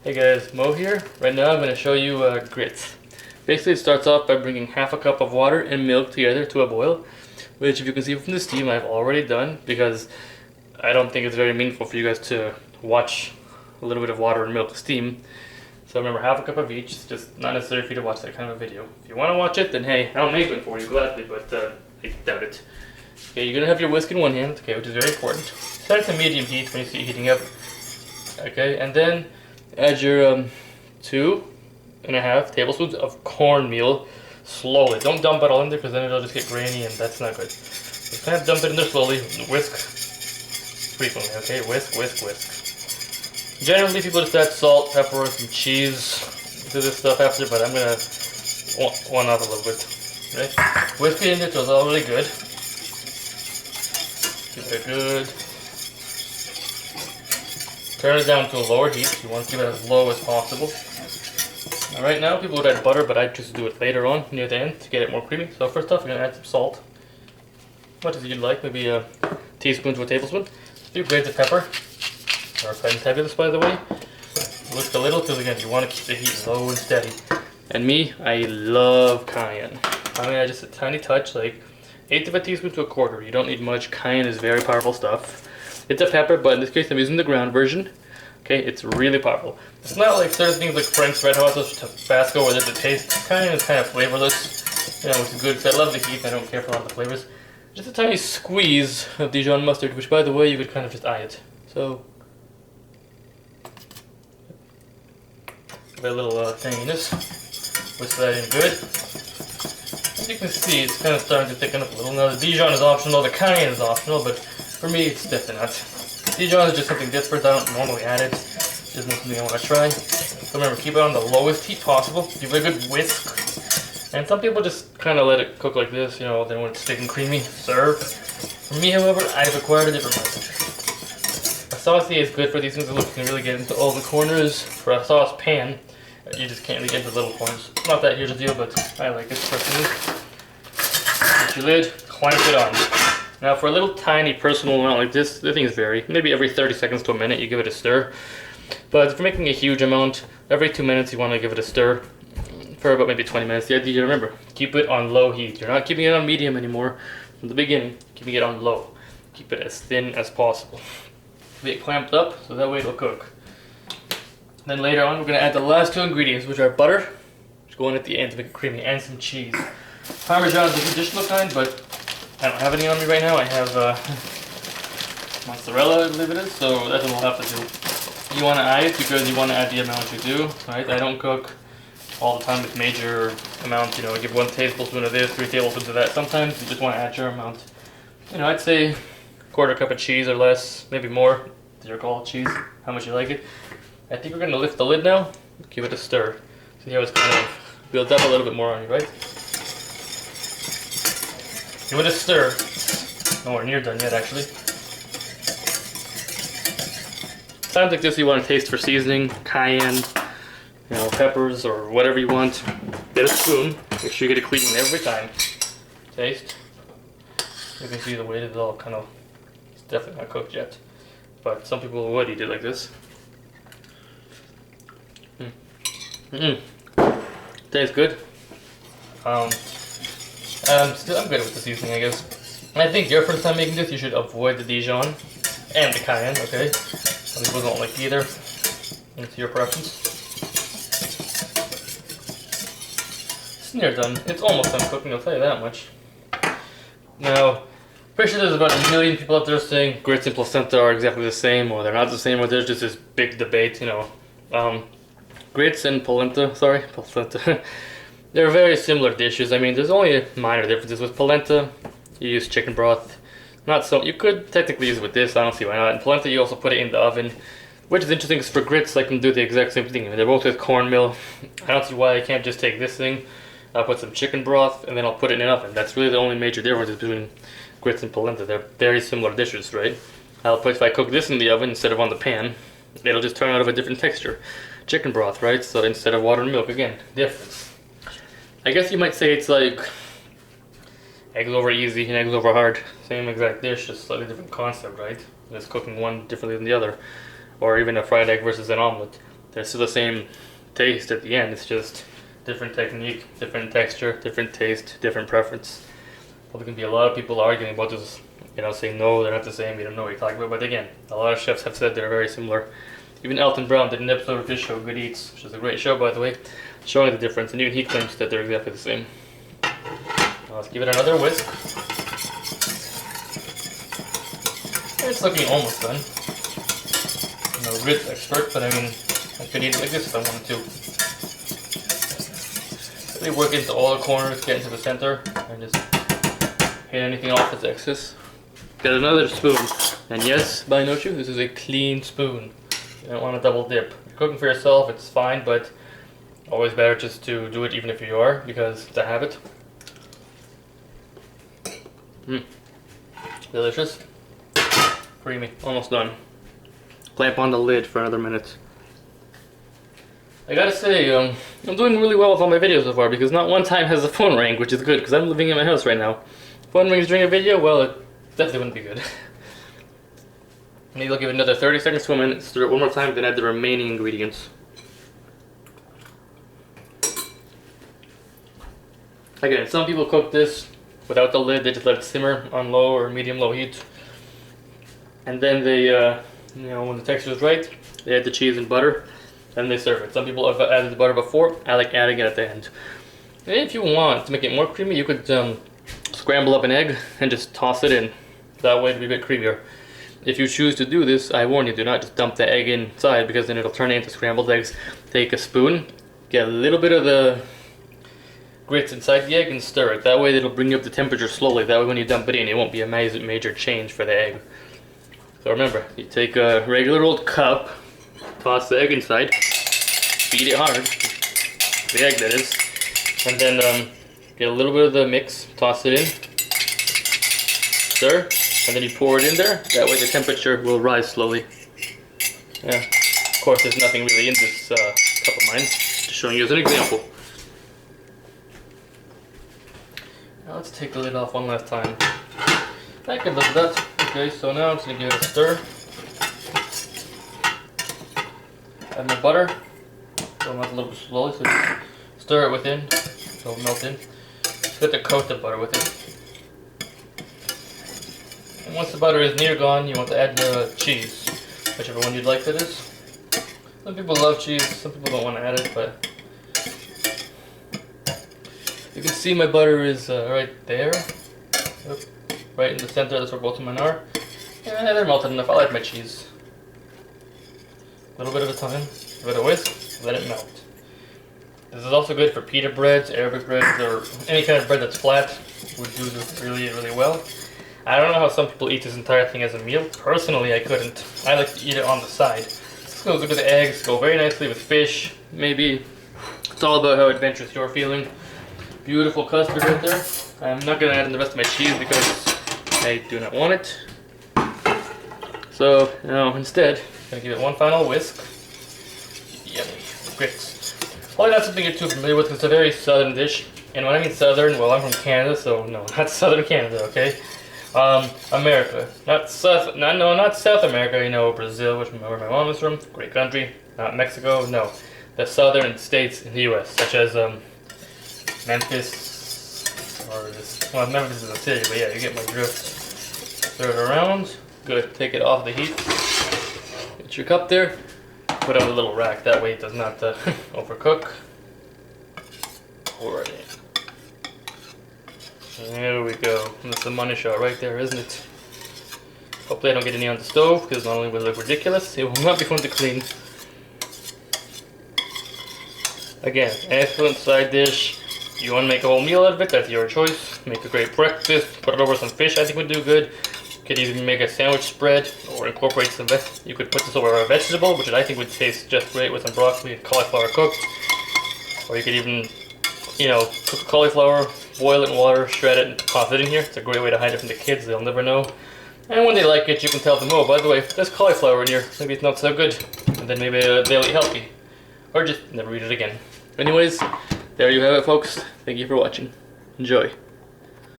Hey guys, Mo here. Right now I'm going to show you grits. Basically it starts off by bringing half a cup of water and milk together to a boil, which if you can see from the steam I've already done because I don't think it's very meaningful for you guys to watch a little bit of water and milk steam. So remember, half a cup of each. It's just not necessary for you to watch that kind of a video. If you want to watch it, then hey, I'll make it for you gladly, but I doubt it. Okay, you're going to have your whisk in one hand, okay, which is very important. Set it to medium heat when you see it heating up. Okay, and then add your 2.5 tablespoons of cornmeal slowly. Don't dump it all in there because then it'll just get grainy and that's not good. Just kind of dump it in there slowly. Whisk frequently, okay? Whisk, whisk, whisk. Generally people just add salt, pepper, and some cheese to this stuff after, but I'm gonna one off a little bit. Right? Whisk it in there till it's all really good. Give it a good. Turn it down to a lower heat. You want to keep it as low as possible. Now, right now, people would add butter, but I choose to do it later on, near the end, to get it more creamy. So first off, you're going to add some salt. Much as you'd like, maybe a teaspoon to a tablespoon. A few grains of pepper. Or fabulous, by the way. Whisk a little, because again, you want to keep the heat low and steady. And me, I love cayenne. I mean, just a tiny touch, like 1/8 of a teaspoon to a quarter. You don't need much. Cayenne is very powerful stuff. It's a pepper, but in this case I'm using the ground version. Okay, it's really powerful. It's not like certain things like Frank's Red Hot Sauce or Tabasco where there's a taste. Cayenne is kind of flavorless, you know, which is good because I love the heat and I don't care for a lot of the flavors. Just a tiny squeeze of Dijon mustard, which by the way, you could kind of just eye it. So, give it a little tanginess. Whisk that in good. As you can see, it's kind of starting to thicken up a little. Now the Dijon is optional, the cayenne is optional, but for me, it's definitely not. Dijon is just something different. I don't normally add it. It's just something I want to try. So remember, keep it on the lowest heat possible. Give it a good whisk. And some people just kind of let it cook like this, you know, then when it's thick and creamy, serve. For me, however, I've acquired a different method. A saucier is good for these things. Look, you can really get into all the corners. For a sauce pan, you just can't really get into little corners. Not that huge a deal, but I like it personally. Get your lid, clamp it on. Now for a little tiny personal amount like this, the things vary. Maybe every 30 seconds to a minute you give it a stir. But if you're making a huge amount, every 2 minutes you want to give it a stir for about maybe 20 minutes. The idea, remember, keep it on low heat. You're not keeping it on medium anymore from the beginning. Keeping it on low. Keep it as thin as possible. Keep it clamped up so that way it'll cook. Then later on we're going to add the last 2 ingredients, which are butter, which go in at the end to make it creamy, and some cheese. Parmesan is the traditional kind, but I don't have any on me right now. I have mozzarella, I believe it is, so that's what we'll have to do. You want to eye it because you want to add the amount you do, right? I don't cook all the time with major amounts, you know, I give 1 tablespoon of this, 3 tablespoons of that. Sometimes you just want to add your amount. You know, I'd say 1/4 cup of cheese or less, maybe more. It's your call, cheese, how much you like it. I think we're going to lift the lid now, give it a stir. See how it's kind of built up a little bit more on you, right? Give it a stir. Nowhere near done yet, actually. Times like this, you want to taste for seasoning, cayenne, you know, peppers or whatever you want. Get a spoon. Make sure you get it clean every time. Taste. You can see the way it's all kind of. It's definitely not cooked yet, but some people would eat it like this. Tastes good. I'm good with the seasoning, I guess. And I think your first time making this, you should avoid the Dijon and the cayenne, okay? Some people don't like either. It's your preference. It's near done. It's almost done cooking, I'll tell you that much. Now, pretty sure there's about 1 million people out there saying grits and placenta are exactly the same, or they're not the same, or there's just this big debate, you know. Grits and placenta. They're very similar dishes. I mean, there's only minor differences. With polenta, you use chicken broth. Not so. You could technically use it with this. I don't see why not. In polenta, you also put it in the oven, which is interesting because for grits, I can do the exact same thing. I mean, they're both with cornmeal. I don't see why I can't just take this thing, I'll put some chicken broth, and then I'll put it in an oven. That's really the only major difference between grits and polenta. They're very similar dishes, right? If I cook this in the oven instead of on the pan, it'll just turn out of a different texture. Chicken broth, right? So instead of water and milk, again, difference. I guess you might say it's like eggs over easy and eggs over hard. Same exact dish, just slightly different concept, right? Just cooking one differently than the other. Or even a fried egg versus an omelet. they're still the same taste at the end. It's just different technique, different texture, different taste, different preference. Probably can be a lot of people arguing about this, saying no, they're not the same, you don't know what you're talking about. But again, a lot of chefs have said they're very similar. Even Alton Brown did an episode of his show, Good Eats, which is a great show, by the way, showing the difference, and even he claims that they're exactly the same. Now let's give it another whisk. It's looking almost done. I'm no grits expert, but I mean, I could eat it like this if I wanted to. Really work into all the corners, get into the center, and just hit anything off that's excess. Got another spoon, and yes, by Nochu, this is a clean spoon. You don't want to double dip. If you're cooking for yourself, it's fine, but always better just to do it even if you are, because it's a habit. Delicious. Creamy. Almost done. Clamp on the lid for another minute. I gotta say, I'm doing really well with all my videos so far, because not one time has the phone rang, which is good, because I'm living in my house right now. If phone rings during a video, well, it definitely wouldn't be good. Maybe I'll give it another 30 seconds to a minute, stir it one more time, then add the remaining ingredients. Again, some people cook this without the lid, they just let it simmer on low or medium-low heat. And then they, when the texture is right, they add the cheese and butter, and they serve it. Some people have added the butter before, I like adding it at the end. And if you want to make it more creamy, you could scramble up an egg and just toss it in. That way it'll be a bit creamier. If you choose to do this, I warn you, do not just dump the egg inside, because then it'll turn into scrambled eggs. Take a spoon, get a little bit of the grits inside the egg and stir it. That way it'll bring up the temperature slowly. That way when you dump it in, it won't be a major change for the egg. So remember, you take a regular old cup, toss the egg inside, beat it hard, the egg that is, and then get a little bit of the mix, toss it in, stir, and then you pour it in there. That way the temperature will rise slowly. Yeah, of course there's nothing really in this cup of mine, just showing you as an example. Now let's take the lid off one last time. I can look at that. Okay, so now I'm just going to give it a stir. Add my butter. Go melt a little bit slowly, so just stir it within, so it'll melt in. Just get to coat the butter with it. And once the butter is near gone, you want to add the cheese, whichever one you'd like that is. Some people love cheese, some people don't want to add it, but you can see my butter is right there. Yep. Right in the center, that's where both of mine are. Yeah, they're melted enough. I'll add my cheese. A little bit at a time, give it a whisk, let it melt. This is also good for pita breads, Arabic breads, or any kind of bread that's flat. Would do this really, really well. I don't know how some people eat this entire thing as a meal. Personally, I couldn't. I like to eat it on the side. This goes good with eggs, go very nicely with fish, maybe. It's all about how adventurous you're feeling. Beautiful custard right there. I'm not going to add in the rest of my cheese because I do not want it. So now instead, I'm going to give it one final whisk. Yummy. Grits. Probably not something you're too familiar with because it's a very southern dish. And when I mean southern, well, I'm from Canada, so no, not southern Canada, okay? America. Not South America, Brazil, where my mom is from. Great country. Not Mexico, no. The southern states in the US, such as Memphis, or this, well, Memphis is a city, but yeah, you get my drift. Stir it around. Good. Take it off the heat. Get your cup there. Put it on a little rack. That way it does not overcook. Pour it in. There we go. That's the money shot right there, isn't it? Hopefully I don't get any on the stove, because not only will it look ridiculous, it will not be fun to clean. Again, excellent side dish. You want to make a whole meal out of it, that's your choice. Make a great breakfast, put it over some fish, I think would do good. You could even make a sandwich spread, or incorporate some you could put this over a vegetable, which I think would taste just great with some broccoli and cauliflower cooked. Or you could even, cook cauliflower, boil it in water, shred it, and toss it in here. It's a great way to hide it from the kids, they'll never know. And when they like it, you can tell them, oh, by the way, there's cauliflower in here, maybe it's not so good. And then maybe they'll eat healthy. Or just never eat it again. Anyways, there you have it, folks. Thank you for watching. Enjoy.